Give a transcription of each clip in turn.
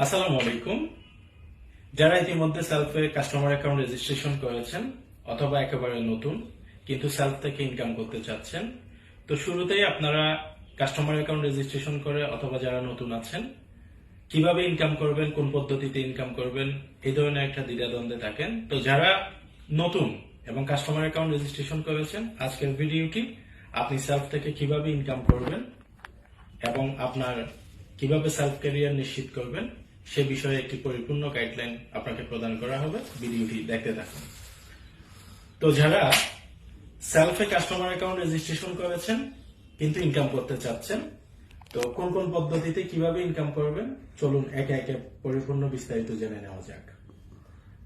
আসসালামু আলাইকুম। যারা ইতিমধ্যে সেলফে কাস্টমার অ্যাকাউন্ট রেজিস্ট্রেশন করেছেন অথবা একেবারে নতুন কিন্তু সেলফ থেকে ইনকাম করতে চাচ্ছেন, তো শুরুতেই আপনারা কাস্টমার অ্যাকাউন্ট রেজিস্ট্রেশন করে অথবা যারা নতুন আছেন কিভাবে ইনকাম করবেন, কোন পদ্ধতিতে ইনকাম করবেন, এই ধরনের একটা দ্বিধাদ্বন্দ্বে থাকেন। তো যারা নতুন এবং কাস্টমার অ্যাকাউন্ট রেজিস্ট্রেশন করেছেন, আজকের ভিডিওটি আপনি সেলফ থেকে কিভাবে ইনকাম করবেন এবং আপনার কিভাবে সেলফ ক্যারিয়ার নিশ্চিত করবেন সে বিষয়ে একটি পরিপূর্ণ গাইডলাইন আপনাকে প্রদান করা হবে। ভিডিওটি দেখতে থাকুন। তো যারা সেলফে কাস্টমার অ্যাকাউন্ট রেজিস্ট্রেশন করেছেন কিন্তু ইনকাম করতে চাচ্ছেন, তো কোন কোন পদ্ধতিতে কিভাবে ইনকাম করবেন চলুন একে একে পরিপূর্ণ বিস্তারিত জেনে নেওয়া যাক।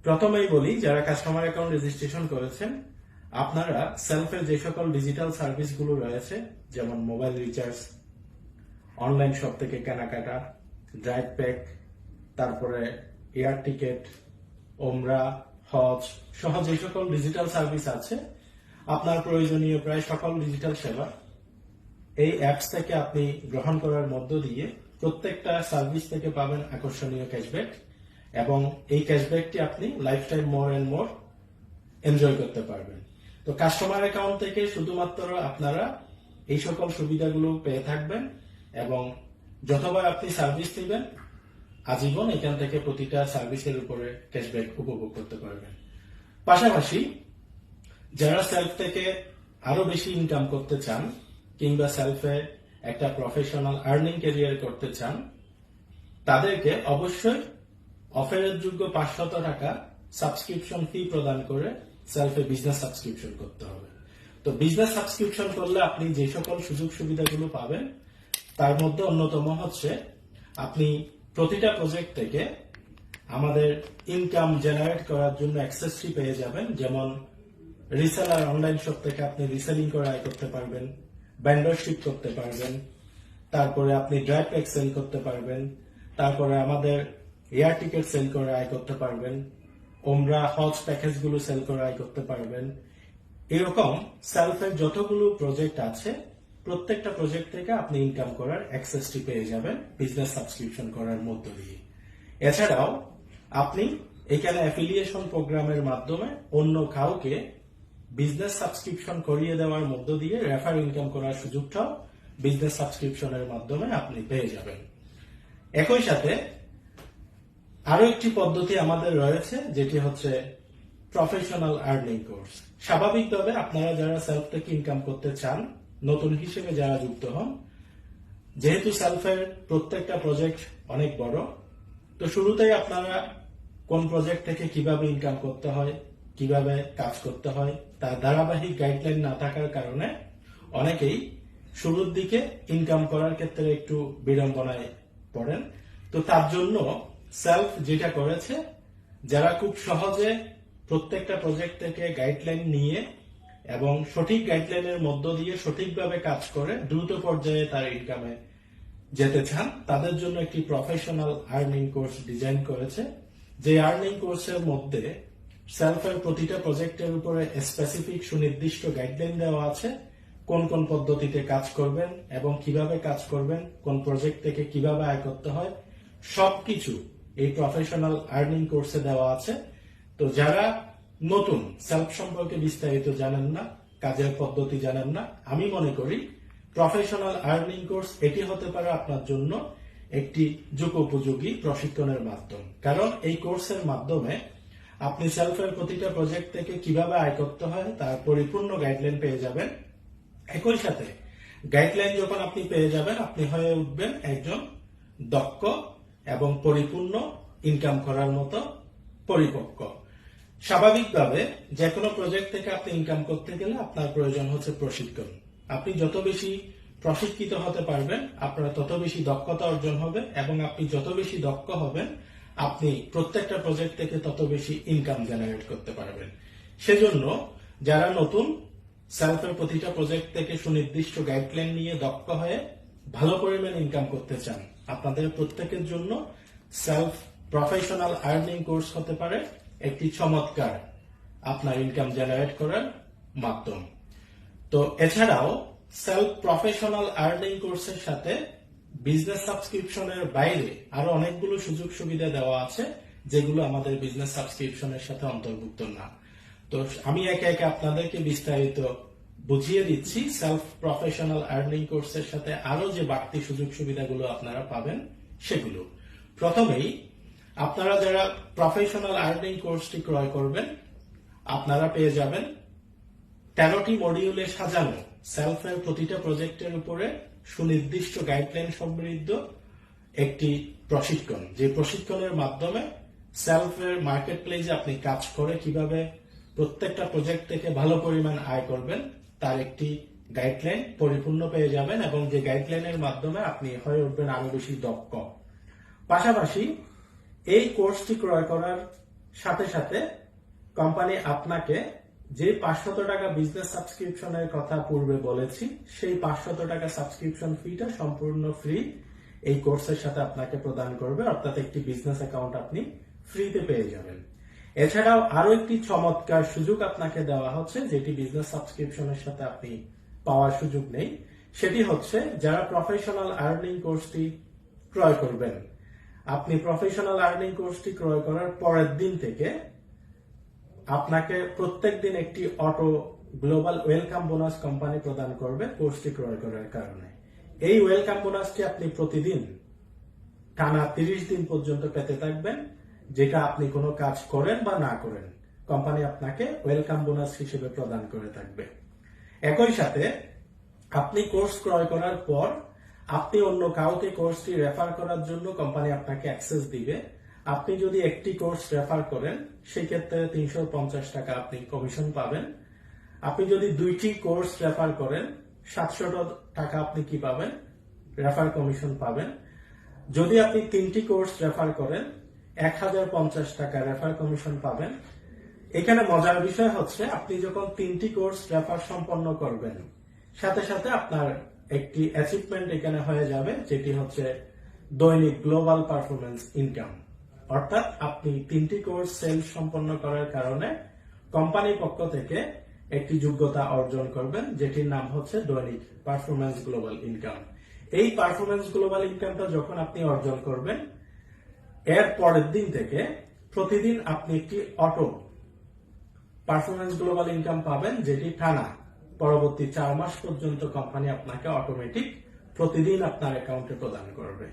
প্রথমেই বলি, যারা কাস্টমার অ্যাকাউন্ট রেজিস্ট্রেশন করেছেন আপনারা সেলফের যে সকল ডিজিটাল সার্ভিসগুলো রয়েছে, যেমন মোবাইল রিচার্জ, অনলাইন শপ থেকে কেনাকাটা, ড্রাইভ প্যাক, তারপরে এয়ার টিকেট, ওমরা, হজ সহ যে সকল ডিজিটাল সার্ভিস আছে, আপনার প্রয়োজনীয় প্রায় সকল ডিজিটাল সেবা এই অ্যাপস থেকে আপনি গ্রহণ করার মধ্য দিয়ে প্রত্যেকটা সার্ভিস থেকে পাবেন আকর্ষণীয় ক্যাশব্যাক, এবং এই ক্যাশব্যাকটি আপনি lifetime more and more enjoy করতে পারবেন। তো কাস্টমার অ্যাকাউন্ট থেকে শুধুমাত্র আপনারা এই সকল সুবিধাগুলো পেয়ে থাকবেন এবং যতবার আপনি সার্ভিস নেবেন আজীবন এখান থেকে প্রতিটা সার্ভিসের উপরে ক্যাশব্যাক উপভোগ করতে পারবেন। পাশাপাশি যারা সেলফ থেকে আরো বেশি ইনকাম করতে চান কিংবা সেলফে একটা প্রফেশনাল আর্নিং ক্যারিয়ার করতে চান, তাদেরকে অবশ্যই অফারের যোগ্য 500 টাকা সাবস্ক্রিপশন ফি প্রদান করে সেলফে বিজনেস সাবস্ক্রিপশন করতে হবে। তো বিজনেস সাবস্ক্রিপশন করলে আপনি যে সকল সুযোগ সুবিধাগুলো পাবেন তার মধ্যে অন্যতম হচ্ছে আপনি প্রতিটা প্রজেক্ট থেকে আমাদের ইনকাম জেনারেট করার জন্য অ্যাক্সেস ফি পেয়ে যাবেন। যেমন রিসেলার অনলাইন শপ থেকে আপনি রিসেলিং করে আয় করতে পারবেন, ভেন্ডরশিপ করতে পারবেন, তারপরে আপনি ড্রাইভ প্যাক সেল করতে পারবেন, তারপরে আমাদের এয়ার টিকেট সেল করে আয় করতে পারবেন, ওমরা হজ প্যাকেজ গুলো সেল করে আয় করতে পারবেন। এরকম সেলফের যতগুলো প্রজেক্ট আছে প্রত্যেকটা প্রজেক্ট থেকে আপনি ইনকাম করার অ্যাক্সেসটি পেয়ে যাবেন বিজনেস সাবস্ক্রিপশন করার মধ্য দিয়ে। এছাড়াও আপনি এখানে অ্যাফিলিয়েশন প্রোগ্রামের মাধ্যমে অন্য কাউকে বিজনেস সাবস্ক্রিপশন করিয়ে দেওয়ার মধ্য দিয়ে রেফার ইনকাম করার সুযোগটাও বিজনেস সাবস্ক্রিপশনের মাধ্যমে আপনি পেয়ে যাবেন। একই সাথে আরো একটি পদ্ধতি আমাদের রয়েছে, যেটি হচ্ছে প্রফেশনাল আর্নিং কোর্স। স্বাভাবিকভাবে আপনারা যারা সেলফ থেকে ইনকাম করতে চান, নতুন হিসেবে যারা যুক্ত হন, যেহেতু সেলফের প্রত্যেকটা প্রজেক্ট অনেক বড়, তো শুরুতেই আপনারা কোন প্রজেক্ট থেকে কিভাবে ইনকাম করতে হয়, কিভাবে কাজ করতে হয় তার ধারাবাহিক গাইডলাইন না থাকার কারণে অনেকেই শুরুর দিকে ইনকাম করার ক্ষেত্রে একটু বিড়ম্বনায় পড়েন। তো তার জন্য সেলফ যেটা করেছে, যারা খুব সহজে প্রত্যেকটা প্রজেক্ট থেকে গাইডলাইন নিয়ে এবং সঠিক গাইডলাইনের মধ্য দিয়ে সঠিকভাবে কাজ করে দ্রুত পর্যায়ে তার ইনকামে যেতে চান, তাদের জন্য একটি প্রফেশনাল আর্নিং কোর্স ডিজাইন করেছে। যে আর্নিং কোর্সের মধ্যে সেলফের প্রতিটা প্রজেক্টের উপরে স্পেসিফিক সুনির্দিষ্ট গাইডলাইন দেওয়া আছে, কোন কোন পদ্ধতিতে কাজ করবেন এবং কিভাবে কাজ করবেন, কোন প্রজেক্ট থেকে কিভাবে আয় করতে হয়, সবকিছু এই প্রফেশনাল আর্নিং কোর্সে দেওয়া আছে। তো যারা নতুন, সেলফ সম্পর্কে বিস্তারিত জানেন না, কাজের পদ্ধতি জানেন না, আমি মনে করি প্রফেশনাল আর্নিং কোর্স এটি হতে পারে আপনার জন্য একটি যুগোপযোগী প্রশিক্ষণের মাধ্যম। কারণ এই কোর্সের মাধ্যমে আপনি সেলফের প্রতিটা প্রজেক্ট থেকে কিভাবে আয় করতে হয় তার পরিপূর্ণ গাইডলাইন পেয়ে যাবেন। একই সাথে গাইডলাইন যখন আপনি পেয়ে যাবেন, আপনি হয়ে উঠবেন একজন দক্ষ এবং পরিপূর্ণ ইনকাম করার মতো পরিপক্ক। স্বাভাবিকভাবে যে কোনো প্রজেক্ট থেকে আপনি ইনকাম করতে গেলে আপনার প্রয়োজন হচ্ছে প্রশিক্ষণ। আপনি যত বেশি প্রশিক্ষিত হতে পারবেন আপনার তত বেশি দক্ষতা অর্জন হবে, এবং আপনি যত বেশি দক্ষ হবেন আপনি প্রত্যেকটা প্রজেক্ট থেকে তত বেশি ইনকাম জেনারেট করতে পারবেন। সেজন্য যারা নতুন, সেলফের প্রতিটা প্রজেক্ট থেকে সুনির্দিষ্ট গাইডলাইন নিয়ে দক্ষ হয়ে ভালো পরিমাণ ইনকাম করতে চান, আপনাদের প্রত্যেকের জন্য সেলফ প্রফেশনাল আর্নিং কোর্স হতে পারে একটি চমৎকার আপনার ইনকাম জেনারেট করার মাধ্যম। তো এছাড়াও সেলফ প্রফেশনাল আর্নিং কোর্সের সাথে বিজনেস সাবস্ক্রিপশনের বাইরে আরো অনেকগুলো সুযোগ সুবিধা দেওয়া আছে যেগুলো আমাদের বিজনেস সাবস্ক্রিপশনের সাথে অন্তর্ভুক্ত না। তো আমি একে একে আপনাদেরকে বিস্তারিত বুঝিয়ে দিচ্ছি সেলফ প্রফেশনাল আর্নিং কোর্সের সাথে আরো যে বাড়তি সুযোগ সুবিধাগুলো আপনারা পাবেন সেগুলো। প্রথমেই আপনারা যারা প্রফেশনাল আর্নিং কোর্সটি ক্রয় করবেন আপনারা পেয়ে যাবেন 13টি মডিউলে সাজানো সেলফের প্রতিটা প্রজেক্টের উপরে সুনির্দিষ্ট গাইডলাইন সমৃদ্ধ একটি প্রশিক্ষণ, যে প্রশিক্ষণের মাধ্যমে সেলফের মার্কেট প্লেসে আপনি কাজ করে কিভাবে প্রত্যেকটা প্রজেক্ট থেকে ভালো পরিমাণ আয় করবেন তার একটি গাইডলাইন পরিপূর্ণ পেয়ে যাবেন, এবং যে গাইডলাইনের মাধ্যমে আপনি হয়ে উঠবেন আরো বেশি দক্ষ। পাশাপাশি এই কোর্সটি ক্রয় করার সাথে সাথে কোম্পানি আপনাকে যে 500 টাকা বিজনেস সাবস্ক্রিপশনের কথা পূর্বে বলেছি সেই 500 টাকা সাবস্ক্রিপশন ফিটা সম্পূর্ণ ফ্রি এই কোর্সের সাথে আপনাকে প্রদান করবে, অর্থাৎ একটি বিজনেস অ্যাকাউন্ট আপনি ফ্রিতে পেয়ে যাবেন। এছাড়াও আরো একটি চমৎকার সুযোগ আপনাকে দেওয়া হচ্ছে যেটি বিজনেস সাবস্ক্রিপশনের সাথে আপনি পাওয়ার সুযোগ নেই, সেটি হচ্ছে যারা প্রফেশনাল আর্নিং কোর্সটি ক্রয় করবেন, আপনি প্রফেশনাল আর্নিং কোর্সটি ক্রয় করার পরের দিন থেকে আপনাকে প্রত্যেক দিন একটি auto global welcome bonus company প্রদান করবে কোর্সটি ক্রয় করার কারণে। এই ওয়েলকাম বোনাসটি আপনি প্রতিদিন টানা 30 দিন পর্যন্ত পেতে থাকবেন, যেটা আপনি কোনো কাজ করেন বা না করেন কোম্পানি আপনাকে ওয়েলকাম বোনাস হিসেবে প্রদান করে থাকবে। একই সাথে আপনি কোর্স ক্রয় করার পর আপনি অন্য কাউকে কোর্সটি রেফার করার জন্য কোম্পানি আপনাকে অ্যাক্সেস দিবে। আপনি যদি একটি কোর্স রেফার করেন সেই ক্ষেত্রে 350 টাকা আপনি কমিশন পাবেন। আপনি যদি 2টি কোর্স রেফার করেন 700 টাকা আপনি কি পাবেন? রেফার কমিশন পাবেন। যদি আপনি 3টি কোর্স রেফার করেন 1050 টাকা রেফার কমিশন পাবেন। এখানে মজার বিষয় হচ্ছে আপনি যখন 3টি কোর্স রেফার সম্পন্ন করবেন সাথে সাথে আপনার একটি অ্যাচিভমেন্ট এখানে হয়ে যাবে, যেটি হচ্ছে দৈনিক গ্লোবাল পারফরমেন্স ইনকাম। অর্থাৎ আপনি 3টি কোর্স সেল সম্পন্ন করার কারণে কোম্পানির পক্ষ থেকে একটি যোগ্যতা অর্জন করবেন, যেটির নাম হচ্ছে দৈনিক পারফরমেন্স গ্লোবাল ইনকাম। এই পারফরমেন্স গ্লোবাল ইনকামটা যখন আপনি অর্জন করবেন এর পরের দিন থেকে প্রতিদিন আপনি একটি অটো পারফরমেন্স গ্লোবাল ইনকাম পাবেন, যেটি টানা পরবর্তী 4 মাস পর্যন্ত কোম্পানি আপনাকে অটোমেটিক প্রতিদিন আপনার অ্যাকাউন্টে প্রদান করবে।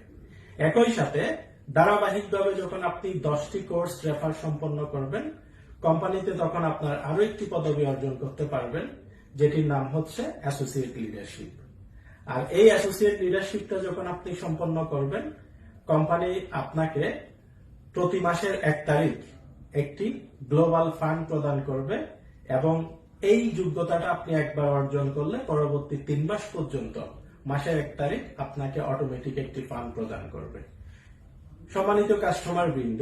একই সাথে ধারাবাহিকভাবে যখন আপনি 10টি কোর্স রেফার সম্পন্ন করবেন কোম্পানিতে তখন আপনার আরো একটি পদবি অর্জন করতে পারবেন, যেটির নাম হচ্ছে অ্যাসোসিয়েট লিডারশিপ। আর এই অ্যাসোসিয়েট লিডারশিপটা যখন আপনি সম্পন্ন করবেন কোম্পানি আপনাকে প্রতি মাসের 1 তারিখ একটি গ্লোবাল ফান্ড প্রদান করবে, এবং এই যোগ্যতাটা আপনি একবার অর্জন করলে পরবর্তী 3 মাস পর্যন্ত মাসের 1 তারিখ আপনাকে অটোমেটিক একটি ফান্ড প্রদান করবে। সম্মানিত কাস্টমার বৃন্দ,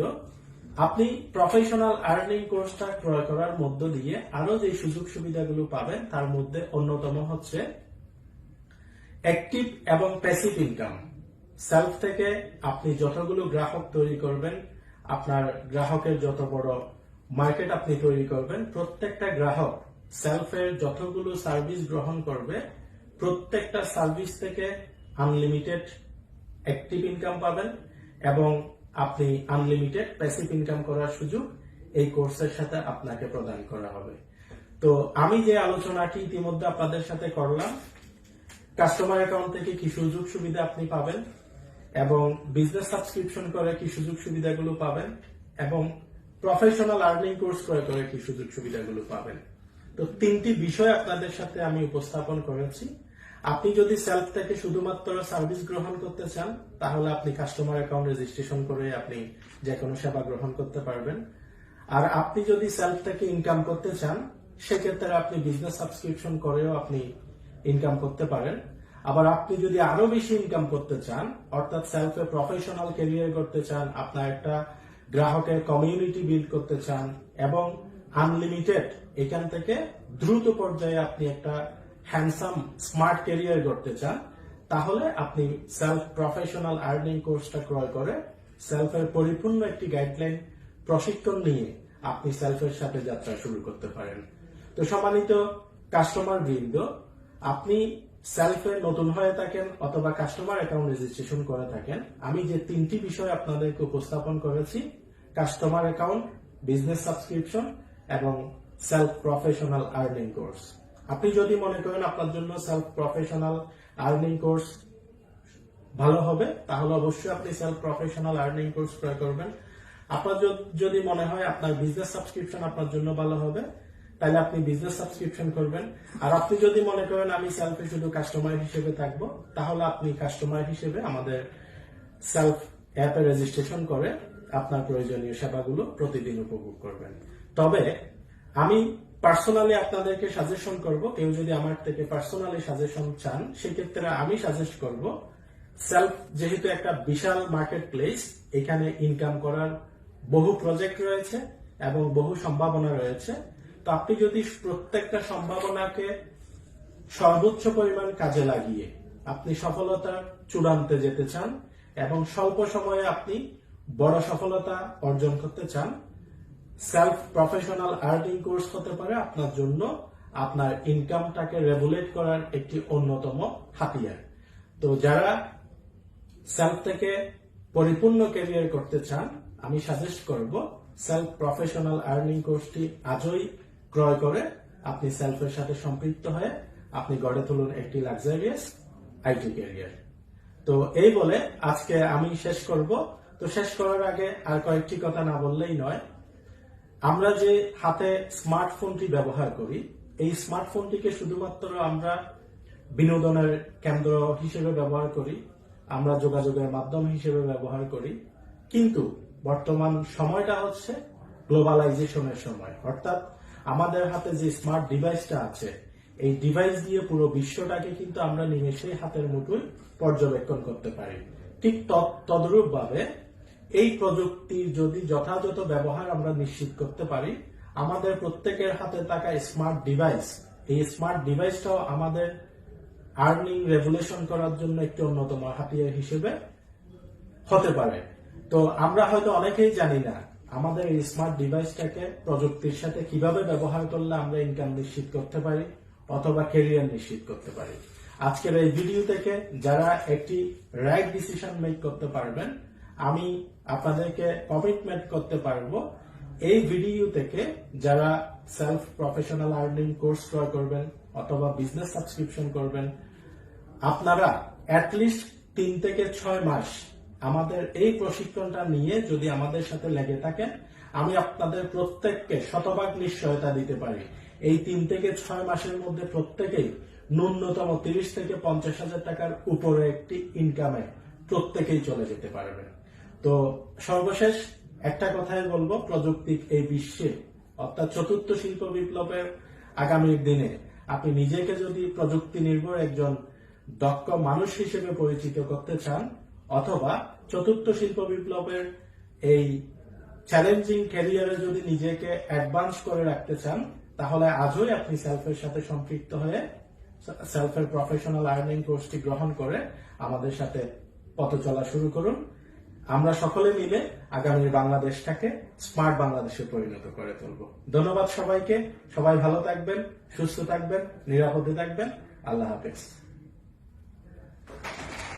আপনি প্রফেশনাল আর্নিং কোর্সটা ক্রয় করার মধ্য দিয়ে আরো যে সুযোগ সুবিধাগুলো পাবেন তার মধ্যে অন্যতম হচ্ছে অ্যাক্টিভ এবং প্যাসিভ ইনকাম। সেলফ থেকে আপনি যতগুলো গ্রাহক তৈরি করবেন, আপনার গ্রাহকের যত বড় মার্কেট আপনি তৈরি করবেন, প্রত্যেকটা গ্রাহক সেলফের যতগুলো সার্ভিস গ্রহণ করবে প্রত্যেকটা সার্ভিস থেকে আনলিমিটেড অ্যাক্টিভ ইনকাম পাবেন, এবং আপনি আনলিমিটেড প্যাসিভ ইনকাম করার সুযোগ এই কোর্সের সাথে আপনাকে প্রদান করা হবে। তো আমি যে আলোচনাটি ইতিমধ্যে আপনাদের সাথে করলাম, কাস্টমার অ্যাকাউন্ট থেকে কি সুযোগ সুবিধা আপনি পাবেন, এবং বিজনেস সাবস্ক্রিপশন করে কি সুযোগ সুবিধাগুলো পাবেন, এবং প্রফেশনাল আর্নিং কোর্স ক্রয় করে কি সুযোগ সুবিধাগুলো পাবেন, তো 3টি বিষয় আপনাদের সাথে আমি উপস্থাপন করেছি। আপনি যদি সেলফ থেকে শুধুমাত্র সার্ভিস গ্রহণ করতে চান তাহলে আপনি কাস্টমার অ্যাকাউন্ট রেজিস্ট্রেশন করে আপনি যে কোনো সেবা গ্রহণ করতে পারবেন। আর আপনি যদি সেলফ থেকে ইনকাম করতে চান সেক্ষেত্রে আপনি বিজনেস সাবস্ক্রিপশন করেও আপনি ইনকাম করতে পারেন। আবার আপনি যদি আরো বেশি ইনকাম করতে চান, অর্থাৎ সেলফে প্রফেশনাল ক্যারিয়ার করতে চান, আপনার একটা গ্রাহকের কমিউনিটি বিল্ড করতে চান, এবং আনলিমিটেড এখান থেকে দ্রুত পর্যায়ে আপনি একটা হ্যান্ডসাম স্মার্ট ক্যারিয়ার করতে চান, তাহলে আপনি সেলফ প্রফেশনাল আর্নিং কোর্সটা ক্রয় করে সেলফের পরিপূর্ণ একটি গাইডলাইন প্রশিক্ষণ নিয়ে আপনি সেলফের সাথে যাত্রা শুরু করতে পারেন। তো সম্মানিত কাস্টমার বৃন্দ, আপনি সেলফে নতুন হয়ে থাকেন অথবা কাস্টমার অ্যাকাউন্ট রেজিস্ট্রেশন করে থাকেন, আমি যে তিনটি বিষয় আপনাদেরকে উপস্থাপন করেছি, কাস্টমার অ্যাকাউন্ট, বিজনেস সাবস্ক্রিপশন এবং সেলফ প্রফেশনাল আর্নিং কোর্স। আপনি যদি মনে করেন আপনার জন্য সেলফ প্রফেশনাল আর্নিং কোর্স ভালো হবে, তাহলে অবশ্যই আপনি সেলফ প্রফেশনাল আর্নিং কোর্স ক্রয় করবেন। আপনার যদি মনে হয় আপনার বিজনেস সাবস্ক্রিপশন আপনার জন্য ভালো হবে, তাহলে আপনি বিজনেস সাবস্ক্রিপশন করবেন। আর আপনি যদি মনে করেন আমি সেলফে শুধু কাস্টমার হিসেবে থাকবো, তাহলে আপনি কাস্টমার হিসেবে আমাদের সেলফ অ্যাপে রেজিস্ট্রেশন করে আপনার প্রয়োজনীয় সেবাগুলো প্রতিদিন উপভোগ করবেন। তবে আমি পার্সোনালি আপনাদেরকে সাজেশন করব, কেউ যদি আমার থেকে পার্সোনালি সাজেশন চান, সেক্ষেত্রে আমি সাজেস্ট করব সেলফ যেহেতু একটা বিশাল মার্কেট প্লেস, এখানে ইনকাম করার বহু প্রজেক্ট রয়েছে এবং বহু সম্ভাবনা রয়েছে। তো আপনি যদি প্রত্যেকটা সম্ভাবনাকে সর্বোচ্চ পরিমাণ কাজে লাগিয়ে আপনি সফলতার চূড়ান্তে যেতে চান এবং স্বল্প সময়ে আপনি বড় সফলতা অর্জন করতে চান, সেলফ প্রফেশনাল আর্নিং কোর্স হতে পারে আপনার জন্য আপনার ইনকামটাকে রেগুলেট করার একটি অন্যতম হাতিয়ার। তো যারা সেলফ থেকে পরিপূর্ণ ক্যারিয়ার করতে চান, আমি সাজেস্ট করব সেলফ প্রফেশনাল আর্নিং কোর্সটি আজই ক্রয় করে আপনি সেলফের সাথে সম্পৃক্ত হয়ে আপনি গড়ে তুলুন একটি লাক্সারিয়াস আইটি ক্যারিয়ার। তো এই বলে আজকে আমি শেষ করব। তো শেষ করার আগে আর কয়েকটি কথা না বললেই নয়, আমরা যে হাতে স্মার্টফোনটি ব্যবহার করি, এই স্মার্টফোনটিকে শুধুমাত্র আমরা বিনোদনের কেন্দ্র হিসেবে ব্যবহার করি, আমরা যোগাযোগের মাধ্যম হিসেবে ব্যবহার করি, কিন্তু বর্তমান সময়টা হচ্ছে গ্লোবালাইজেশনের সময়। অর্থাৎ আমাদের হাতে যে স্মার্ট ডিভাইসটা আছে, এই ডিভাইস দিয়ে পুরো বিশ্বটাকে কিন্তু আমরা নিমেষেই হাতের মুঠোয় পর্যবেক্ষণ করতে পারি। ঠিক তদ্রূপ ভাবে এই প্রযুক্তির যদি যথাযথ ব্যবহার আমরা নিশ্চিত করতে পারি, আমাদের প্রত্যেকের হাতে থাকা স্মার্ট ডিভাইস, এই স্মার্ট ডিভাইসটাও আমাদের আর্নিং রেগুলেশন করার জন্য একটি অন্যতম হাতিয়ার হিসেবে হতে পারে। তো আমরা হয়তো অনেকেই জানি না আমাদের এই স্মার্ট ডিভাইসটাকে প্রযুক্তির সাথে কিভাবে ব্যবহার করলে আমরা ইনকাম নিশ্চিত করতে পারি অথবা ক্যারিয়ার নিশ্চিত করতে পারি। আজকের এই ভিডিও থেকে যারা একটি রাইট ডিসিশন মেক করতে পারবেন, আমি আপনাদেরকে কমিটমেন্ট করতে পারবো, এই ভিডিও থেকে যারা সেলফ প্রফেশনাল আর্নিং কোর্স ক্রয় করবেন অথবা বিজনেস সাবস্ক্রিপশন করবেন, আপনারা অ্যাটলিস্ট 3 থেকে 6 মাস আমাদের এই প্রশিক্ষণটা নিয়ে যদি আমাদের সাথে লেগে থাকেন, আমি আপনাদের প্রত্যেককে শতভাগ নিশ্চয়তা দিতে পারি এই 3 থেকে 6 মাসের মধ্যে প্রত্যেকেই ন্যূনতম 30 থেকে 50,000 টাকার উপরে একটি ইনকামে প্রত্যেকেই চলে যেতে পারবে। তো সর্বশেষ একটা কথাই বলবো, প্রযুক্তি এই বিশ্বে অর্থাৎ চতুর্থ শিল্প বিপ্লবের আগামীর দিনে আপনি নিজেকে যদি প্রযুক্তি নির্ভর একজন দক্ষ মানুষ হিসেবে পরিচিত করতে চান অথবা চতুর্থ শিল্প বিপ্লবের এই চ্যালেঞ্জিং ক্যারিয়ারে যদি নিজেকে অ্যাডভান্স করে রাখতে চান, তাহলে আজই আপনি সেলফের সাথে সম্পৃক্ত হয়ে সেলফের প্রফেশনাল আর্নিং কোর্সটি গ্রহণ করে আমাদের সাথে পথ চলা শুরু করুন। আমরা সকলে মিলে আগামীর বাংলাদেশটাকে স্মার্ট বাংলাদেশে পরিণত করে তুলব। ধন্যবাদ সবাইকে। সবাই ভালো থাকবেন, সুস্থ থাকবেন, নিরাপদে থাকবেন। আল্লাহ হাফেজ।